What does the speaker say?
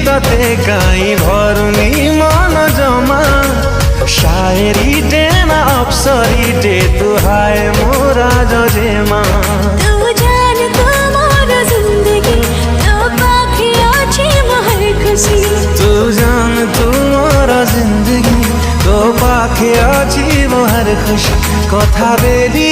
तते काई भरुनी मन जमा शायरी टेना अप्सरी टे तू हाय मोरा जजेमा तू जान तू मोर जिंदगी तो पाखे आछे मोहर खुशी तू जान तू मोर जिंदगी तो पाखे आछी मोहर खुशी कथा बेली